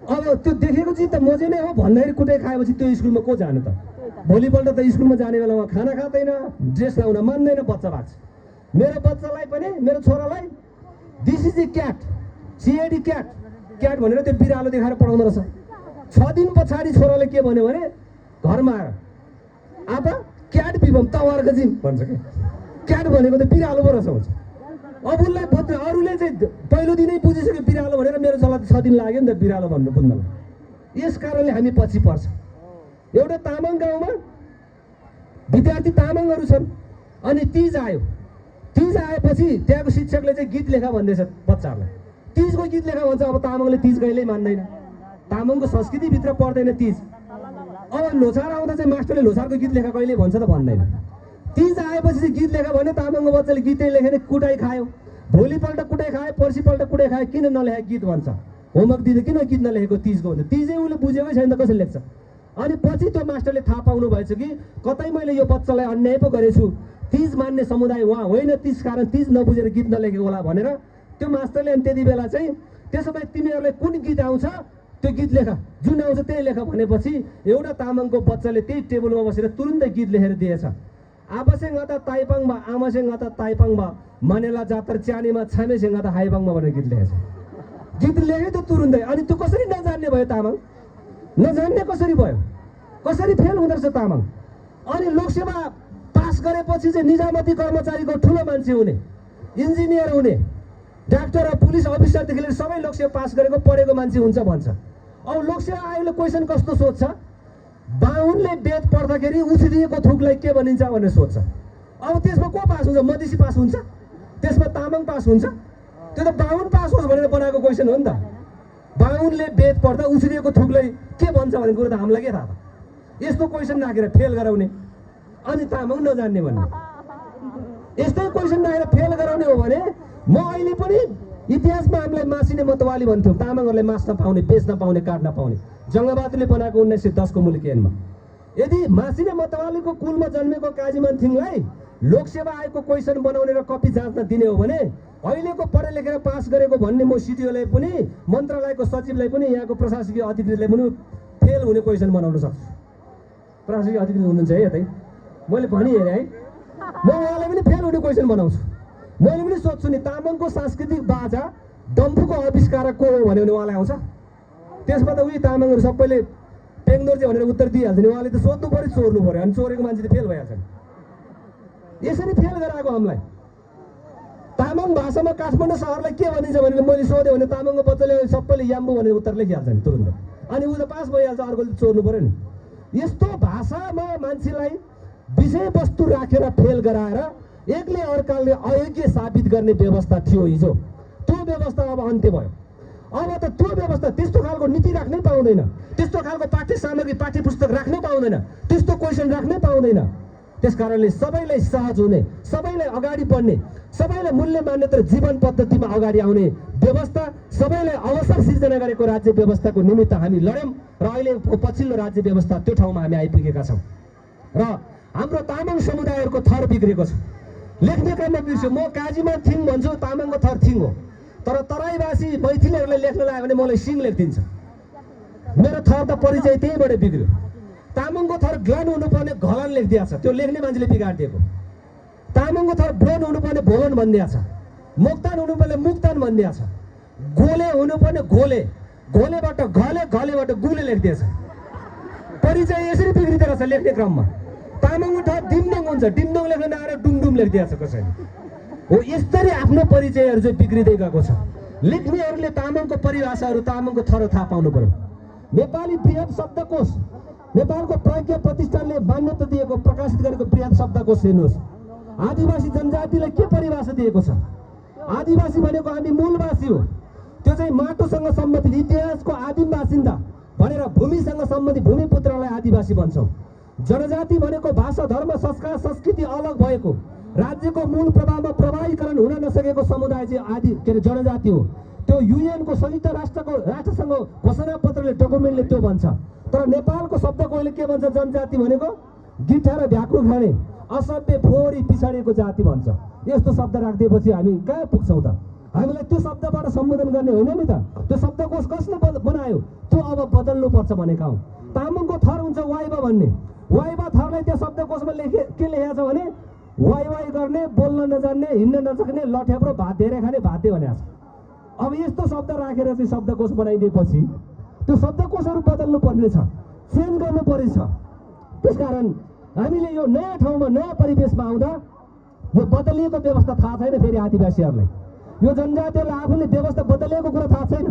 Speaker 2: अब त्यो देखेको चिज त मोजे नै हो भन्दाखेरि कुटाइ खाएपछि त्यो स्कुलमा को जानु त? भोलिपल्ट त स्कुलमा जाने बेलामा खाना खाँदैन, ड्रेस लाउन मान्दैन, बच्चा भाग्छ। मेरो बच्चालाई पनि, मेरो छोरालाई this is a cat, C A T cat, cat भनेर त्यो बिरालो देखाएर पढाउँदो रहेछ। 6 दिन पछाडि छोराले के भन्यो भने घरमा आएर आबा क्याट पिबम तवारको जिम भन्छ कि। क्याट भनेको त बिरालो पो रहेछ भन्छ। अब उसलाई अरूले चाहिँ पहिलो दिनै बुझिसक्यो बिरालो भनेर, मेरो छोरालाई 6 दिन लाग्यो नि त बिरालो भन्नु बुझ्नलाई। यस कारणले हामी पछि पर्छ। एउटा तामाङ गाउँमा विद्यार्थी तामाङहरू छन्, अनि तिज आयो। तिज आएपछि त्यहाँको शिक्षकले चाहिँ गीत लेखा भन्दैछ बच्चाहरूलाई। तिजको गीत लेखा भन्छ। अब तामाङले तिज कहिल्यै मान्दैन, तामाङको संस्कृतिभित्र पर्दैन तिज। अब लोसार आउँदा चाहिँ मास्टरले लोसारको गीत लेखा कहिले भन्छ त भन्दैन। तिज आएपछि चाहिँ गीत लेखा भने तामाङको बच्चाले गीतै लेखेर कुटाइ खायो। भोलिपल्ट कुटाइ खायो, पर्सिपल्ट कुटाइ खायो। किन नलेखेको गीत भन्छ? होमवर्क दिँदा किन गीत नलेखेको तिजको भन्छ? तिजै उसले बुझेकै छैन त कसरी लेख्छ? अनि पछि त्यो मास्टरले थाहा पाउनु भएछ कि कतै मैले यो बच्चालाई अन्याय पो गरेछु, तिज मान्ने समुदाय उहाँ होइन, त्यस कारण तिज नबुझेर गीत नलेखेको होला भनेर त्यो मास्टरले अनि त्यति बेला चाहिँ त्यसो भए तिमीहरूलाई कुन गीत आउँछ त्यो गीत लेखा, जुन आउँछ त्यही लेखा भनेपछि एउटा तामाङको बच्चाले त्यही टेबलमा बसेर तुरुन्तै गीत लेखेर दिएछ। आबासेङ अता ताइपाङमा, आमासेङ अता ताइपाङमा, मनेला जातर च्यानीमा, छामेसेङ अता हाइपाङमा भनेर गीत लेखेछ। गीत लेखे त तुरुन्तै। अनि त्यो कसरी नजान्ने भयो तामाङ? नजान्ने कसरी भयो? कसरी फेल हुँदो रहेछ तामाङ? अनि लोकसेवा पास गरेपछि चाहिँ निजामती कर्मचारीको ठुलो मान्छे हुने, इन्जिनियर हुने, डाक्टर र पुलिस अफिसरदेखि लिएर सबै लोकसेवा पास गरेको पढेको मान्छे हुन्छ भन्छ। अब लोकसेवा आयोगले क्वेसन कस्तो सोध्छ? बाहुनले वेद पढ्दाखेरि उछिदिएको थुकलाई के भनिन्छ भनेर सोध्छ। अब त्यसमा को पास हुन्छ? मधेसी पास हुन्छ? त्यसमा तामाङ पास हुन्छ? त्यो त बाहुन पास होस् भनेर बनाएको क्वेसन हो नि त। बाहुनले वेद पढ्दा उछिदिएको थुकलाई के भन्छ भन्ने कुरो त हामीलाई के थाहा? यस्तो क्वेसन राखेर फेल गराउने अनि तामाङ नजान्ने भन्ने। यस्तै क्वेसन राखेर फेल गराउने हो भने म अहिले पनि इतिहासमा हामीलाई मासिने मतवाली भन्थ्यौँ, तामाङहरूलाई मास्न पाउने, बेच्न पाउने, काट्न पाउने। जङ्गबहादुरले बनाएको 1910 को मुलुकी ऐनमा यदि मासिने मतवालीको कुलमा जन्मेको काजीमान थिङलाई लोकसेवा आयोगको क्वेसन बनाउने र कपी जाँच्न दिने हो भने अहिलेको पढे लेखेर पास गरेको भन्ने म सिडिओलाई पनि, मन्त्रालयको सचिवलाई पनि, यहाँको प्रशासकीय अधिकृतलाई पनि फेल हुने क्वेसन बनाउन सक्छु। प्रशासकीय अधिकृत हुनुहुन्छ है यतै, मैले भनिहेरेँ है, म उहाँलाई पनि फेल हुने क्वेसन बनाउँछु। मैले पनि सोध्छु नि तामाङको सांस्कृतिक बाजा डम्फुको आविष्कारक को हो भन्यो भने उहाँलाई आउँछ? त्यसमा त उही तामाङहरू सबैले पेङदोर्जे भनेर उत्तर दिइहाल्छ नि। उहाँले त सोध्नु पऱ्यो, चोर्नु पऱ्यो, अनि चोरेको मान्छे त फेल भइहाल्छ नि। यसरी फेल गराएको हामीलाई। तामाङ भाषामा काठमाडौँ सहरलाई के भनिन्छ भनेर मैले सोधेँ भने तामाङको बच्चाले सबैले याम्बु भनेर उत्तर लेखिहाल्छ नि तुरुन्त। अनि ऊ त पास भइहाल्छ, अर्कोले चोर्नु पऱ्यो नि। यस्तो भाषामा मान्छेलाई विषयवस्तु राखेर फेल गराएर एकले अर्काले अयोग्य साबित गर्ने व्यवस्था थियो हिजो। त्यो व्यवस्था अब अन्त्य भयो। अब त त्यो व्यवस्था त्यस्तो खालको नीति राख्नै पाउँदैन, त्यस्तो खालको पाठ्य सामग्री पाठ्य पुस्तक राख्नै पाउँदैन, त्यस्तो क्वेसन राख्नै पाउँदैन। त्यस कारणले सबैलाई सहज हुने, सबैलाई अगाडि बढ्ने, सबैलाई मूल्य मान्यता र जीवन पद्धतिमा अगाडि आउने व्यवस्था, सबैलाई अवसर सिर्जना गरेको राज्य व्यवस्थाको निमित्त हामी लड्यौँ र अहिले पछिल्लो राज्य व्यवस्था त्यो ठाउँमा हामी आइपुगेका छौँ। र हाम्रो तामाङ समुदायहरूको थर बिग्रेको छ। लेख्ने क्रममा बिर्स्यो। म काजीमा थिङ भन्छु, तामाङको थर थिङ हो। तर तराईवासी मैथिलीहरूलाई लेख्न लाग्यो भने मलाई सिङ लेखिदिन्छ। मेरो थर त परिचय त्यहीँबाट बिग्रियो। तामाङको थर ग्लान हुनुपर्ने घलान लेखिदिएको छ, त्यो लेख्ने मान्छेले बिगाडिदिएको। तामाङको थर ब्लोन हुनुपर्ने भोलन भनिदिएको छ, मोक्तान हुनुपर्ने मुक्तान भनिदिएको छ, गोले हुनुपर्ने घोले, घोलेबाट घले, घलेबाट गुले लेखिदिएछ। परिचय यसरी बिग्रिँदो रहेछ लेख्ने क्रममा। तामाङको थर डिमडोङ हुन्छ, डिमडोङ लेख्न नआएर डुङडुङ लेखिदिएको छ कसैले। हो यसरी आफ्नो परिचयहरू चाहिँ बिग्रिँदै गएको छ। लेख्नेहरूले तामाङको परिभाषाहरू, तामाङको थर थाहा पाउनु पर्यो। नेपाली बृहत शब्दकोश, नेपालको प्रज्ञा प्रतिष्ठानले मान्यता दिएको प्रकाशित गरेको बृहत शब्दकोश हेर्नुहोस्। आदिवासी जनजातिलाई के परिभाषा दिएको छ? आदिवासी भनेको हामी मूलवासी हो। त्यो यो चाहिँ माटोसँग सम्बन्धित इतिहासको आदिम बासिन्दा भनेर भूमिसँग सम्बन्धित भूमिपुत्रलाई आदिवासी भन्छौँ। जनजाति भनेको भाषा, धर्म, संस्कार, संस्कृति अलग भएको, राज्यको मूल प्रभावमा प्रभावीकरण हुन नसकेको समुदाय चाहिँ जनजाति हो। त्यो युएनको संयुक्त राष्ट्रसङ्घ घोषणा पत्रले डकुमेन्टले त्यो भन्छ। तर नेपालको शब्दकोशले के भन्छ? जनजाति भनेको गिट्ठा र भ्याकुर खाने, असभ्य, फोहोरी, पिछाडिएको जाति भन्छ। यस्तो शब्द राखिदिएपछि हामी कहाँ पुग्छौँ त? हामीलाई त्यो शब्दबाट सम्बोधन गर्ने होइन नि त। त्यो शब्दकोश कसले बनायो? त्यो अब बदल्नुपर्छ भनेका हौँ। तामाङको थर हुन्छ वाइबा भन्ने, वाइबा थरलाई त्यो शब्दकोशमा के लेखेको छ भने वाइ वाइ गर्ने, बोल्न नजान्ने, हिँड्न नसक्ने, लठ्याप्रो, भात धेरै खाने, भाते भनेको छ। अब यस्तो शब्द राखेर चाहिँ शब्दकोश बनाइदिएपछि त्यो शब्दकोशहरू बदल्नु पर्ने छ, चेन्ज गर्नु पर्नेछ। त्यसकारण हामीले यो नयाँ ठाउँमा नयाँ परिवेशमा आउँदा यो बदलिएको व्यवस्था थाहा छैन फेरि आदिवासीहरूलाई। यो जनजातिहरूलाई आफूले व्यवस्था बदलिएको कुरा थाहा छैन।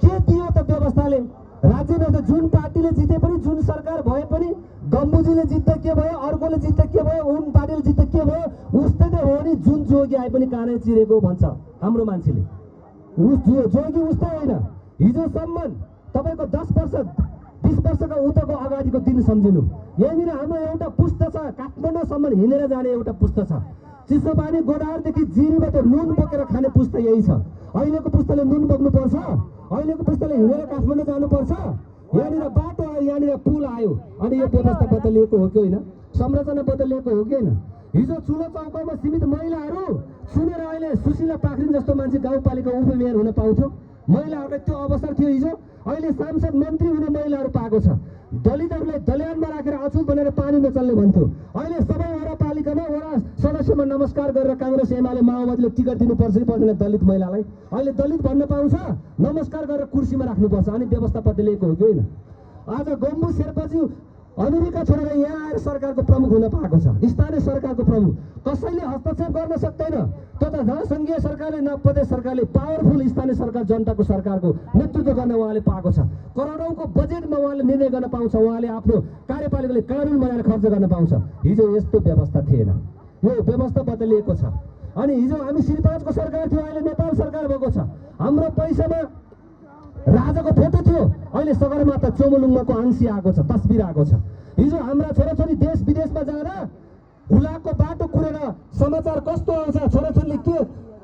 Speaker 2: के दियो त व्यवस्थाले? राज्यमा त जुन पार्टीले जिते पनि, जुन सरकार भए पनि, गम्बुजीले जित्दा के भयो, अर्कोले जित्दा के भयो, उन पार्टीले जित्दा के भयो, उस्तै नै हो नि। जुन जोगी आए पनि कानै चिरेको भन्छ हाम्रो मान्छेले। जोगी उस्तै होइन। हिजोसम्म तपाईँको 10 वर्ष 20 वर्षका उताको अगाडिको दिन सम्झिनु। यहाँनिर हाम्रो एउटा पुस्ता छ, काठमाडौँसम्म हिँडेर जाने एउटा पुस्ता छ। चिसो पानी गोदावरीदेखि जिरीबाट नुन बोकेर खाने पुस्ता यही छ। अहिलेको पुस्ताले नुन बोक्नुपर्छ, अहिलेको पुस्ताले हिँडेर काठमाडौँ जानुपर्छ। यहाँनिर बाटो आयो, यहाँनिर पुल आयो, अनि यो व्यवस्था बदलिएको हो कि होइन? संरचना बदलिएको हो कि होइन? हिजो चुलो चौकामा सीमित महिलाहरू सुनेर अहिले सुशीला पाखरिन जस्तो मान्छे गाउँपालिका उपमेयर हुन पाउँथ्यो। महिलाहरूलाई त्यो अवसर थियो हिजो। अहिले सांसद मन्त्री हुने महिलाहरू पाएको छ। दलितहरूलाई दल्यानमा राखेर अछुत भनेर पानी नचल्ने भन्थ्यो। अहिले सबै वडा पालिकामा वडा सदस्यमा नमस्कार गरेर काङ्ग्रेस, एमाले, माओवादीले टिकट दिनुपर्छ कि पर्दैन दलित महिलालाई? अहिले दलित भन्न पाउँछ, नमस्कार गरेर कुर्सीमा राख्नुपर्छ। अनि व्यवस्था बदलिएको हो कि होइन? आज गम्बु शेर्पाज्यू अमेरिका छोडेर यहाँ आएर सरकारको प्रमुख हुन पाएको छ, स्थानीय सरकारको प्रमुख। कसैले हस्तक्षेप गर्न सक्दैन। त्यो त न सङ्घीय सरकारले न प्रदेश सरकारले, पावरफुल स्थानीय सरकार, जनताको सरकारको नेतृत्व गर्न उहाँले पाएको छ। करोडौँको बजेटमा उहाँले निर्णय गर्न पाउँछ। उहाँले आफ्नो कार्यपालिकाले कानुन बनाएर खर्च गर्न पाउँछ। हिजो यस्तो व्यवस्था थिएन। यो व्यवस्था बदलिएको छ। अनि हिजो हामी श्रीपाँचको सरकार थियो, अहिले नेपाल सरकार भएको छ। हाम्रो पैसामा राजाको फोटो थियो, अहिले सगरमाथा चोमोलुङमाको आंसी आएको छ, तस्बिर आएको छ। हिजो हाम्रा छोराछोरी देश विदेशमा जाँदा हुलाकको बाटो कुरेर समाचार कस्तो आउँछ, छोराछोरीले के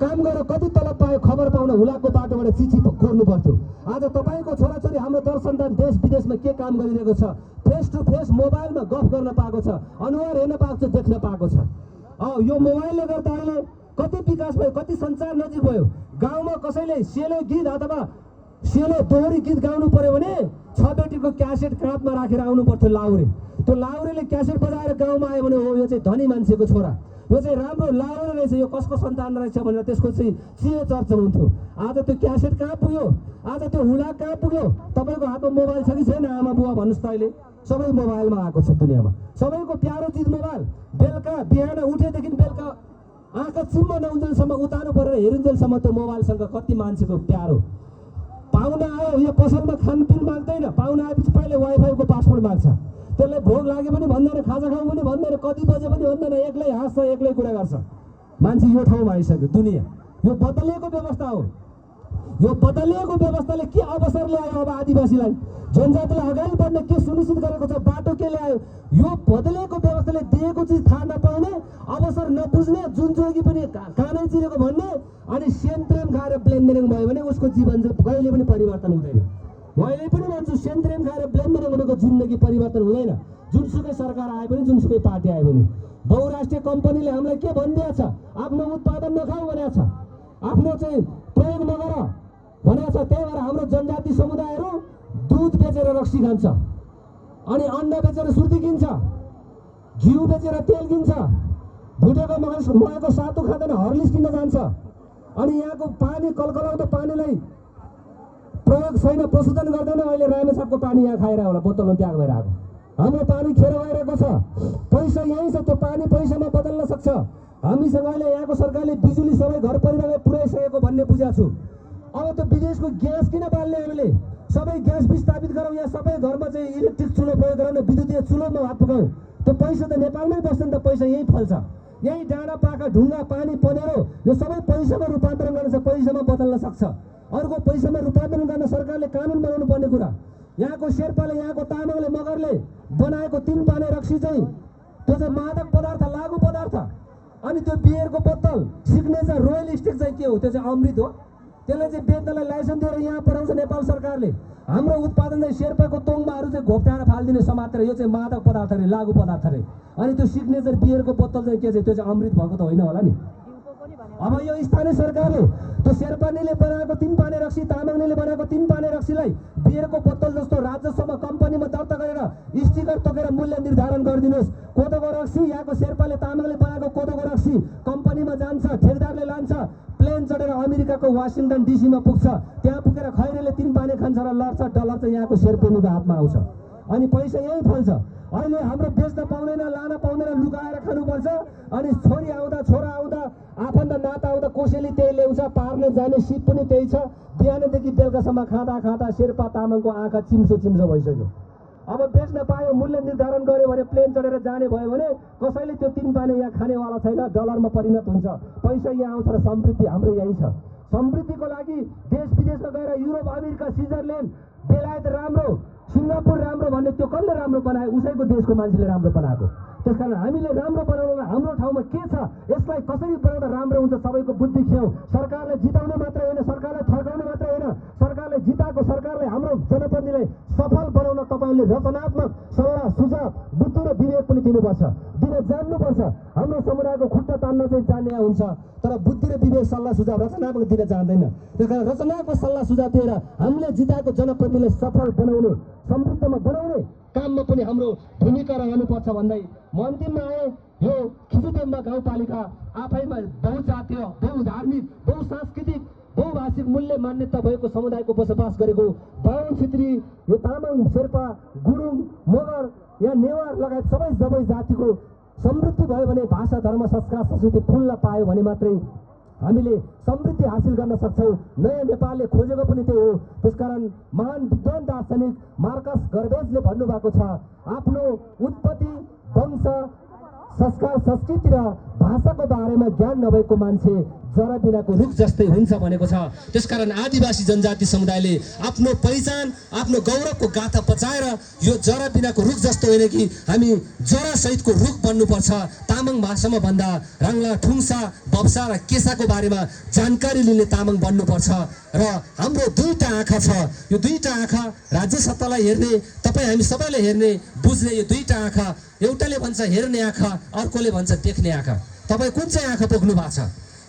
Speaker 2: काम गरेर कति तलब पायो खबर पाउन हुलाकको बाटोबाट चिठी कोर्नु पर्थ्यो। आज तपाईँको छोराछोरी, हाम्रो दर सन्तान देश विदेशमा के काम गरिरहेको छ, फेस टु फेस मोबाइलमा गफ गर्न पाएको छ, अनुहार हेर्न पाएको छ, देख्न पाएको छ। यो मोबाइलले गर्दा अहिले कति विकास भयो, कति सञ्चार नजिक भयो। गाउँमा कसैले सेलो गीत अथवा सेलो दोहोरी गीत गाउनु पर्यो भने 6 बेटीको क्यासेट काँधमा राखेर आउनु पर्थ्यो लाउरे। त्यो लाउरेले क्यासेट बजाएर गाउँमा आयो भने हो यो चाहिँ धनी मान्छेको छोरा, यो चाहिँ राम्रो लाउरे रहेछ, यो कसको सन्तान रहेछ भनेर त्यसको चाहिँ चिया चर्चा हुन्थ्यो। आज त्यो क्यासेट कहाँ पुग्यो? आज त्यो हुलाक कहाँ पुग्यो? तपाईँको हातमा मोबाइल छ कि छैन आमा बुवा भन्नुहोस् त? अहिले सबै मोबाइलमा आएको छ दुनियाँमा। सबैको प्यारो चिज मोबाइल। बेलुका बिहान उठेदेखि बेलुका आँखा चिम्म नहुन्जेलसम्म, उतार्नु परेर हेरुन्जेलसम्म त्यो मोबाइलसँग कति मान्छेको प्यारो। पाहुना आयो, यो पसलमा खानपिन माग्दैन, पाहुना आएपछि पहिले वाइफाईको पासवर्ड माग्छ। त्यसलाई भोग लाग्यो पनि भन्दैन, खाजा खाउँ पनि भन्दैन, कति बजे पनि भन्दैन, एक्लै हाँस्छ, एक्लै कुरा गर्छ। मान्छे यो ठाउँमा आइसक्यो। दुनियाँ यो बदलिएको व्यवस्था हो। यो बदलिएको व्यवस्थाले के अवसर ल्यायो अब आदिवासीलाई? जनजातिलाई अगाडि बढ्न के सुनिश्चित गरेको छ? बाटो के ल्यायो? यो बदलिएको व्यवस्थाले दिएको चिज थाहा नपाउने, अवसर नबुझ्ने, जुन जोगी पनि कानै चिरेको भन्ने, अनि सेन्ट्रेम खाएर ब्लेन्डरिङ भयो भने उसको जीवन कहिले पनि परिवर्तन हुँदैन। मैले पनि भन्छु, सेन्ट्रेम खाएर ब्लेन्डरिङ भनेको जिन्दगी परिवर्तन हुँदैन। जुनसुकै सरकार आए पनि, जुनसुकै पार्टी आए पनि। बहुराष्ट्रिय कम्पनीले हामीलाई के भनिदिएको छ? आफ्नो उत्पादन नखाऊ भनेको छ, आफ्नो चाहिँ प्रयोग नगर भनेको छ। त्यही भएर हाम्रो जनजाति समुदायहरू दुध बेचेर रक्सी खान्छ, अनि अन्डा बेचेर सुर्ती किन्छ, घिउ बेचेर तेल किन्छ, भुटेको मकैको सातु खाँदैन, हर्लिक्स किन्न जान्छ। अनि यहाँको पानी, कलकलाउँदो पानीलाई प्रयोग छैन, प्रशोधन गर्दैन। अहिले रामेछापको पानी यहाँ खाएर होला, बोतलमा प्याक भएर आएको। हाम्रो पानी खेर गइरहेको छ। पैसा यहीँ छ, त्यो पानी पैसामा बदल्न सक्छ। हामीसँग अहिले यहाँको सरकारले बिजुली सबै घर परिवारलाई पुर्याइसकेको भन्ने बुझाएको छु। अब त्यो विदेशको ग्यास किन बाल्ने? हामीले सबै ग्यास विस्थापित गरौँ, यहाँ सबै घरमा चाहिँ इलेक्ट्रिक चुलो प्रयोग गरौँ न, विद्युतीय चुलोमा भात पकाउँ। त्यो पैसा त नेपालमै बस्छ नि त, पैसा यहीँ फल्छ। यहीँ डाँडा पाका ढुङ्गा पानी पनेरो यो सबै पैसामा रूपान्तरण गर्न सक्छ, पैसामा बदल्न सक्छ। अर्को पैसामा रूपान्तरण गर्न सरकारले कानुन बनाउनु पर्ने कुरा। यहाँको शेर्पाले, यहाँको तामाङले, मगरले बनाएको 3 पाने रक्सी चाहिँ त्यो चाहिँ मादक पदार्थ, लागु पदार्थ। अनि त्यो बियरको बोतल, सिग्नेचर, रोयल स्टिक चाहिँ के हो? त्यो चाहिँ अमृत हो। त्यसलाई चाहिँ बेच्नलाई लाइसेन्स दिएर यहाँ पठाउँछ नेपाल सरकारले। हाम्रो उत्पादन चाहिँ शेर्पाको तोङमाहरू चाहिँ घोप्ट्याएर फालिदिने समातेर, यो चाहिँ मादक पदार्थ रे, लागु पदार्थ रे। अनि त्यो सिग्नेचर बियरको बोतल चाहिँ के चाहिँ? त्यो चाहिँ अमृत भएको त होइन होला नि। अब यो स्थानीय सरकारले त्यो शेर्पानीले बनाएको 3 पाने रक्सी, तामाङले बनाएको 3 पाने रक्सीलाई बियरको बोतल जस्तो राजस्वमा कम्पनीमा दर्ता गरेर स्टिकर तोकेर मूल्य निर्धारण गरिदिनुहोस्। कोदोको रक्सी, यहाँको शेर्पाले, तामाङले बनाएको कोदोको रक्सी कम्पनीमा जान्छ, ठेकदारले लान्छ, प्लेन चढेर अमेरिकाको वासिङटन डीसीमा पुग्छ। त्यहाँ पुगेर खैरेले 3 पाने खान्छ र लड्छ। डलर चाहिँ यहाँको शेर्पेनीको हातमा आउँछ। अनि पैसा यही फल्छ। अहिले हाम्रो बेच्न पाउँदैन, लान पाउँदैन, लुकाएर खानुपर्छ। अनि छोरी आउँदा, छोरा आउँदा, आफन्त नाता आउँदा कोसेली त्यही ल्याउँछ, पार्ने जाने सिप पनि त्यही छ। बिहानदेखि बेलुकासम्म खाँदा खाँदा शेर्पा तामाङको आँखा चिम्सो चिम्सो भइसक्यो। अब बेच्न पायो, मूल्य निर्धारण गर्यो भने, प्लेन चढेर जाने भयो भने कसैले त्यो 3 पाने यहाँ खानेवाला छैन, डलरमा परिणत हुन्छ। पैसा यहाँ आउँछ र समृद्धि हाम्रो यही छ। समृद्धिको लागि देश विदेशमा गएर युरोप, अमेरिका, स्विजरल्यान्ड, बेलायत राम्रो, सिङ्गापुर राम्रो भन्ने त्यो कसले राम्रो बनायो? उसैको देशको मान्छेले राम्रो बनाएको। त्यसकारण हामीले राम्रो बनाउन हाम्रो ठाउँमा के छ, यसलाई कसरी बनाउँदा राम्रो हुन्छ, सबैको बुद्धि खेउ। सरकारले जिताउने मात्रै होइन, सरकारले फर्काउने मात्रै होइन, सरकारले जिताएको सरकारले हाम्रो जनप्रतिनिधिलाई सफल बनाउन तपाईँले रचनात्मक सल्लाह, सुझाव, बुद्धि र विवेक पनि दिनुपर्छ, दिन जान्नुपर्छ। हाम्रो समुदायको खुट्टा तान्न चाहिँ जान्ने हुन्छ, तर बुद्धि र विवेक, सल्लाह, सुझाव रचनात्मक दिन जान्दैन। त्यसकारण रचनात्मक सल्लाह सुझाव दिएर हामीले जिताएको जनप्रतिनिधिलाई सफल बनाउने, समृद्धमा बनाउने काममा पनि हाम्रो भूमिका रहनुपर्छ भन्दै म अन्तिममा आए। यो खिचुटेम्बा गाउँपालिका आफैमा बहुजातीय, बहुधार्मिक, बहुसांस्कृतिक, बहुभाषिक मूल्य मान्यता भएको समुदायको बसोबास गरेको बाहुन छेत्री, यो तामाङ, शेर्पा, गुरुङ, मगर, या नेवार लगायत सबै जातिको समृद्धि भयो भने, भाषा, धर्म, संस्कार, संस्कृति फुल्न पायो भने मात्रै हामीले समृद्धि हासिल गर्न सक्छौँ। नयाँ नेपालले खोजेको पनि त्यही हो। त्यसकारण महान विद्वान दार्शनिक मार्कस गर्बेजले भन्नुभएको छ, आफ्नो उत्पत्ति, वंश, संस्कार, संस्कृति र भाषाको बारेमा ज्ञान नभएको मान्छे जरा बिनाको रुख जस्तै हुन्छ भनेको छ। त्यसकारण आदिवासी जनजाति समुदायले आफ्नो पहिचान, आफ्नो गौरवको गाथा बचाएर यो जरा बिनाको रुख जस्तो होइन कि हामी जरा सहितको रुख बन्नुपर्छ। तामाङ भाषामा भन्दा राङ्ला, ठुङ्सा, बब्सा र केसाको बारेमा जानकारी लिने तामाङ बन्नुपर्छ। र हाम्रो 2टा आँखा छ। यो 2टा आँखा राज्य सत्तालाई हेर्ने, तपाईँ हामी सबैले हेर्ने, बुझ्ने यो 2टा आँखा, एउटाले भन्छ हेर्ने आँखा, अर्कोले भन्छ देख्ने आँखा। तपाईँ कुन चाहिँ आँखा बोक्नु भएको छ?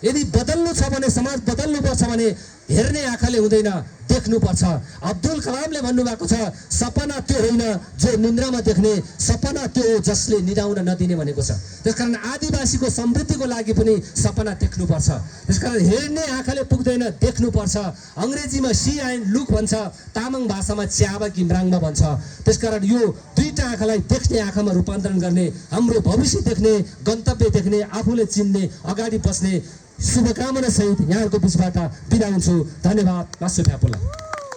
Speaker 2: यदि बदल्नु छ भने, समाज बदल्नुपर्छ भने हेर्ने आँखाले हुँदैन, देख्नुपर्छ। अब्दुल कलामले भन्नुभएको छ, सपना त्यो होइन जो निन्द्रामा देख्ने, सपना त्यो हो जसले निदाउन नदिने भनेको छ। त्यसकारण आदिवासीको समृद्धिको लागि पनि सपना देख्नुपर्छ। त्यसकारण हेर्ने आँखाले पुग्दैन, देख्नुपर्छ। अङ्ग्रेजीमा सी एन्ड लुक भन्छ, तामाङ भाषामा च्याबा किम्राङमा भन्छ। त्यसकारण यो 2टा आँखालाई देख्ने आँखामा रूपान्तरण गर्ने, हाम्रो भविष्य देख्ने, गन्तव्य देख्ने, आफूले चिन्ने, अगाडि बस्ने शुभकामना सहित यहाँहरूको बिचबाट बिदा हुन्छु। धन्यवाद। लासु फ्यापुला।